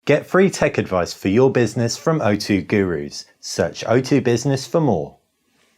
Get free tech advice for your business from O2 Gurus. Search O2 Business for more.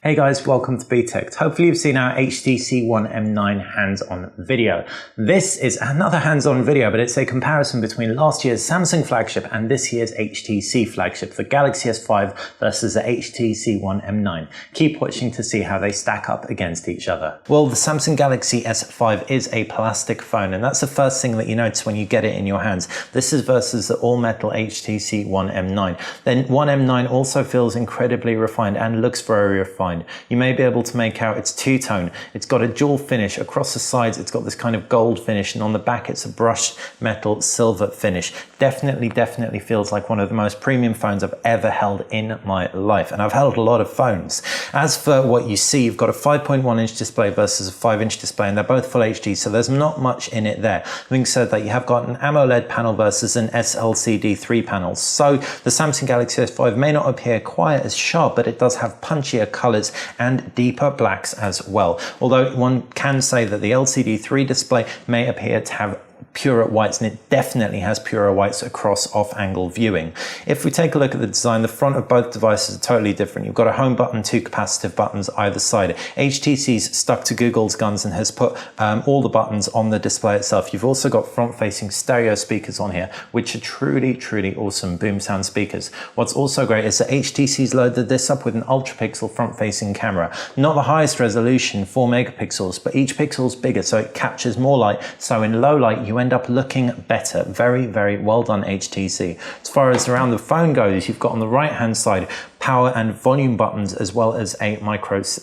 Hey guys, welcome to Btekt. Hopefully you've seen our Htc One M9 hands-on video. This is another hands-on video, but it's a comparison between last year's Samsung flagship and this year's HTC flagship, the Galaxy S5 versus the Htc One M9. Keep watching to see how they stack up against each other. Well, the Samsung Galaxy S5 is a plastic phone, and that's the first thing that you notice when you get it in your hands. This is versus the all-metal HTC One M9. Then One M9 also feels incredibly refined and looks very refined. You may be able to make out it's two-tone. It's got a dual finish. Across the sides, it's got this kind of gold finish, and on the back, it's a brushed metal silver finish. Definitely feels like one of the most premium phones I've ever held in my life, and I've held a lot of phones. As for what you see, you've got a 5.1-inch display versus a 5-inch display, and they're both full HD, so there's not much in it there. Having said that, you have got an AMOLED panel versus an SLCD 3 panel, so the Samsung Galaxy S5 may not appear quite as sharp, but it does have punchier colors and deeper blacks as well. Although one can say that the LCD 3 display may appear to have purer whites, and it definitely has purer whites across off-angle viewing. If we take a look at the design, the front of both devices are totally different. You've got a home button, two capacitive buttons either side. HTC's stuck to Google's guns and has put all the buttons on the display itself. You've also got front-facing stereo speakers on here, which are truly awesome boom sound speakers. What's also great is that HTC's loaded this up with an ultra-pixel front-facing camera. Not the highest resolution, 4 megapixels, but each pixel's bigger, so it captures more light. So in low light, you end up looking better. Very well done, HTC. As far as around the phone goes, you've got on the right hand side power and volume buttons, as well as a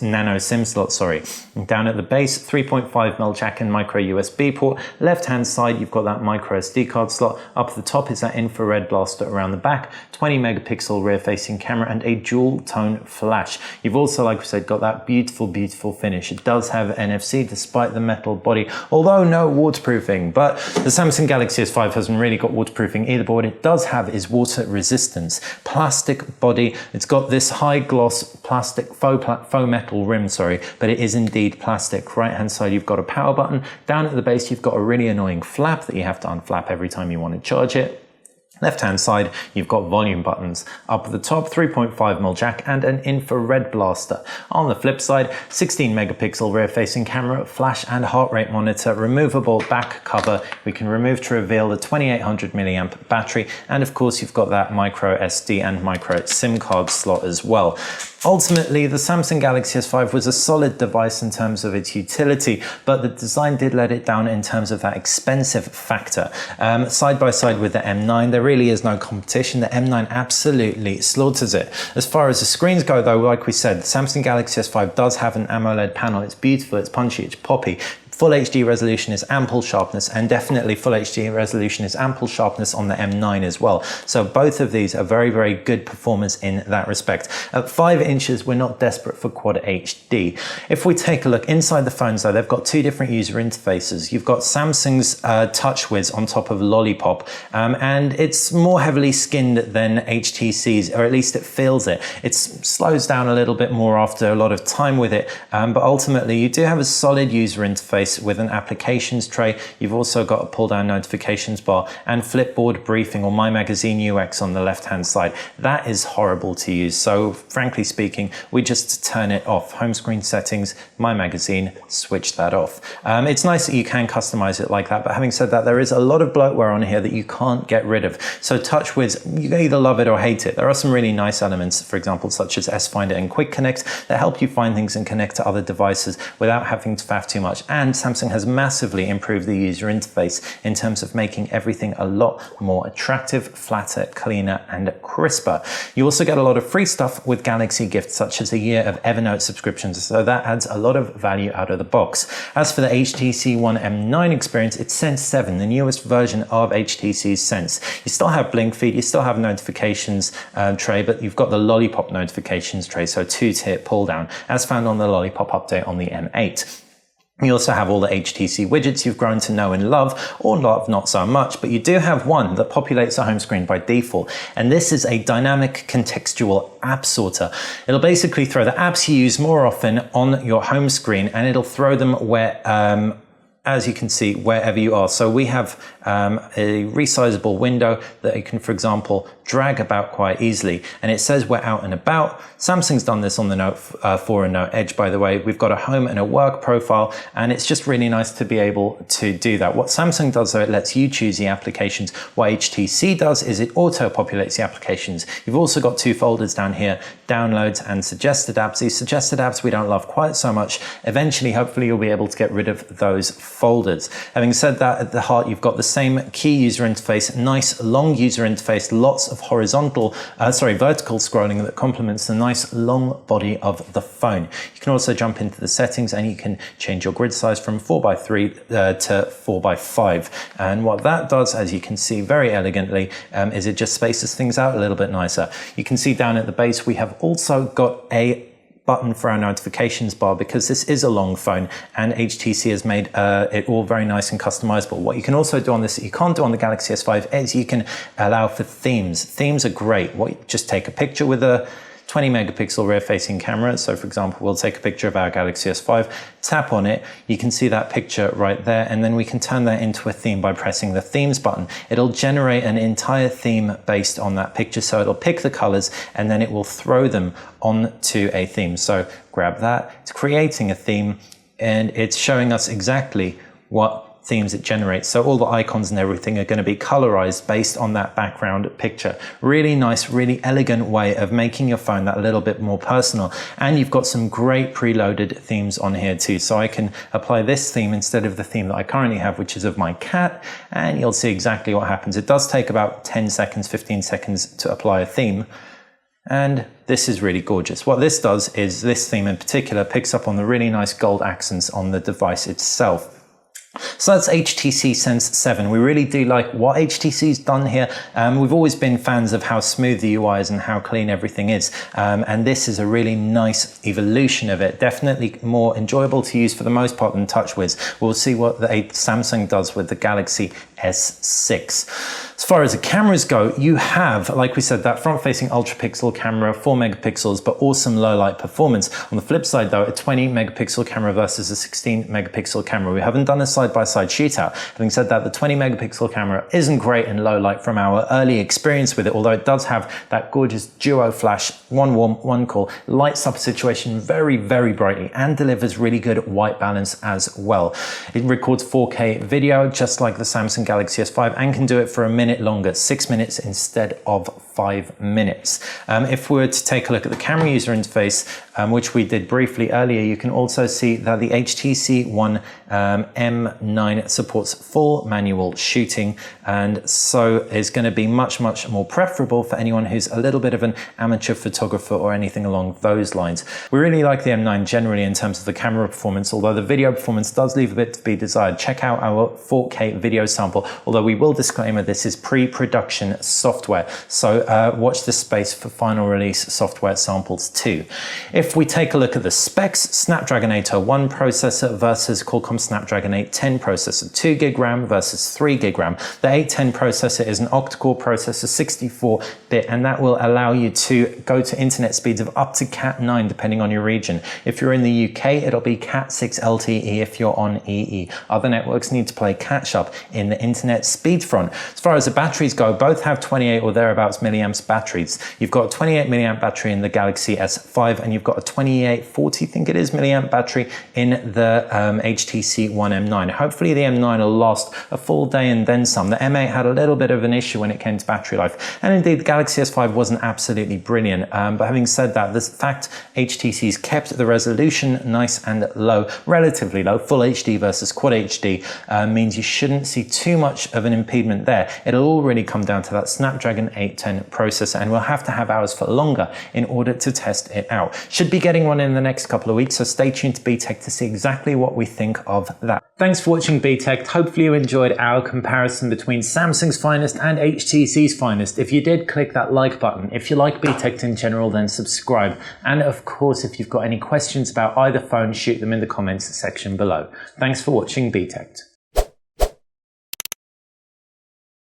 nano SIM slot, And down at the base, 3.5mm jack and micro USB port. Left hand side, you've got that micro SD card slot. Up at the top is that infrared blaster around the back, 20 megapixel rear facing camera, and a dual tone flash. You've also, like we said, got that beautiful finish. It does have NFC despite the metal body, although no waterproofing, but the Samsung Galaxy S5 hasn't really got waterproofing either, but what it does have is water resistance. Plastic body, it's got this high gloss plastic faux metal rim, but it is indeed plastic. Right hand side, you've got a power button. Down at the base, you've got a really annoying flap that you have to unflap every time you want to charge it. Left hand side, you've got volume buttons. Up at the top, 3.5mm jack and an infrared blaster. On the flip side, 16 megapixel rear facing camera, flash and heart rate monitor, removable back cover. We can remove to reveal the 2800 milliamp battery. And of course, you've got that micro SD and micro SIM card slot as well. Ultimately, the Samsung Galaxy S5 was a solid device in terms of its utility, but the design did let it down in terms of that expensive factor. Side by side with the M9, there really is no competition. The M9 absolutely slaughters it. As far as the screens go, though, like we said, the Samsung Galaxy S5 does have an AMOLED panel. It's beautiful, it's punchy, it's poppy. Full HD resolution is ample sharpness, and definitely Full HD resolution is ample sharpness on the M9 as well. So both of these are very good performance in that respect. At 5 inches, we're not desperate for Quad HD. If we take a look inside the phones, though, they've got two different user interfaces. You've got Samsung's TouchWiz on top of Lollipop, and it's more heavily skinned than HTC's, or at least it feels it. It slows down a little bit more after a lot of time with it, but ultimately you do have a solid user interface with an applications tray. You've also got a pull down notifications bar and Flipboard briefing or My Magazine UX on the left hand side. That is horrible to use, so frankly speaking, we just turn it off. Home screen settings, My Magazine, switch that off. It's nice that you can customize it like that, but having said that, there is a lot of bloatware on here that you can't get rid of. So TouchWiz, you either love it or hate it. There are some really nice elements, for example, such as S-Finder and Quick Connect, that help you find things and connect to other devices without having to faff too much. And Samsung has massively improved the user interface in terms of making everything a lot more attractive, flatter, cleaner, and crisper. You also get a lot of free stuff with Galaxy gifts, such as a year of Evernote subscriptions, so that adds a lot of value out of the box. As for the HTC One M9 Experience, it's Sense 7, the newest version of HTC's Sense. You still have Blink Feed, you still have notifications tray, but you've got the Lollipop notifications tray, so two-tier pull down, as found on the Lollipop update on the M8. You also have all the HTC widgets you've grown to know and love, or love not so much, but you do have one that populates the home screen by default, and this is a dynamic contextual app sorter. It'll basically throw the apps you use more often on your home screen, and it'll throw them where as you can see, wherever you are. So we have a resizable window that you can, for example, drag about quite easily. And it says we're out and about. Samsung's done this on the Note 4 and Note Edge, by the way. We've got a home and a work profile, and it's just really nice to be able to do that. What Samsung does, though, it lets you choose the applications. What HTC does is it auto-populates the applications. You've also got 2 folders down here, downloads and suggested apps. These suggested apps we don't love quite so much. Eventually, hopefully, you'll be able to get rid of those folders. Having said that, at the heart, you've got the same key user interface, nice long user interface, lots of vertical scrolling that complements the nice long body of the phone. You can also jump into the settings and you can change your grid size from 4:3 to 4:5. And what that does, as you can see very elegantly, is it just spaces things out a little bit nicer. You can see down at the base, we have also got a button for our notifications bar because this is a long phone and HTC has made it all very nice and customizable. What you can also do on this that you can't do on the Galaxy S5 is you can allow for themes. Themes are great. Just take a picture with a 20 megapixel rear facing camera. So for example, we'll take a picture of our Galaxy S5, tap on it, you can see that picture right there, and then we can turn that into a theme by pressing the themes button. It'll generate an entire theme based on that picture. So it'll pick the colors and then it will throw them onto a theme. So grab that, it's creating a theme and it's showing us exactly what themes it generates. So all the icons and everything are going to be colorized based on that background picture. Really nice, really elegant way of making your phone that little bit more personal. And you've got some great preloaded themes on here too. So I can apply this theme instead of the theme that I currently have, which is of my cat, and you'll see exactly what happens. It does take about 10 seconds, 15 seconds to apply a theme. And this is really gorgeous. What this does is this theme in particular picks up on the really nice gold accents on the device itself. So that's HTC Sense 7. We really do like what HTC's done here. We've always been fans of how smooth the UI is and how clean everything is. And this is a really nice evolution of it. Definitely more enjoyable to use for the most part than TouchWiz. We'll see what the Samsung does with the Galaxy S6. As far as the cameras go, you have, like we said, that front-facing ultra-pixel camera, 4 megapixels, but awesome low-light performance. On the flip side, though, a 20 megapixel camera versus a 16 megapixel camera. We haven't done a side-by-side shootout. Having said that, the 20 megapixel camera isn't great in low light from our early experience with it, although it does have that gorgeous duo flash, one warm, one cool, lights up a situation very, very brightly and delivers really good white balance as well. It records 4K video, just like the Samsung Galaxy S5, and can do it for a minute longer, 6 minutes instead of 5 minutes. If we were to take a look at the camera user interface, which we did briefly earlier, you can also see that the HTC One M9 supports full manual shooting, and so is going to be much more preferable for anyone who's a little bit of an amateur photographer or anything along those lines. We really like the M9 generally in terms of the camera performance, although the video performance does leave a bit to be desired. Check out our 4K video sample, although we will disclaimer this is pre-production software, so watch this space for final release software samples too. If we take a look at the specs, Snapdragon 801 processor versus Qualcomm Snapdragon 810 processor, 2 gig RAM versus 3 gig RAM. The 810 processor is an octa-core processor, 64-bit, and that will allow you to go to internet speeds of up to Cat 9 depending on your region. If you're in the UK, it'll be Cat 6 LTE if you're on EE. Other networks need to play catch up in the internet speed front. As far as the batteries go, both have 28 or thereabouts milliamps batteries. You've got a 28 milliamp battery in the Galaxy S5, and you've got a 2840, I think it is, milliamp battery in the HTC One M9. Hopefully the M9 will last a full day and then some. The M8 had a little bit of an issue when it came to battery life, and indeed the Galaxy S5 wasn't absolutely brilliant. But having said that, the fact HTC's kept the resolution nice and low, relatively low, full HD versus quad HD, means you shouldn't see too much of an impediment there. It'll all really come down to that Snapdragon 810 processor, and we'll have to have ours for longer in order to test it out. Should be getting one in the next couple of weeks, so stay tuned to Btekt to see exactly what we think of that. Thanks for watching Btekt. Hopefully you enjoyed our comparison between Samsung's finest and HTC's finest. If you did, click that like button. If you like Btekt in general, then subscribe. And of course, if you've got any questions about either phone, shoot them in the comments section below. Thanks for watching Btekt.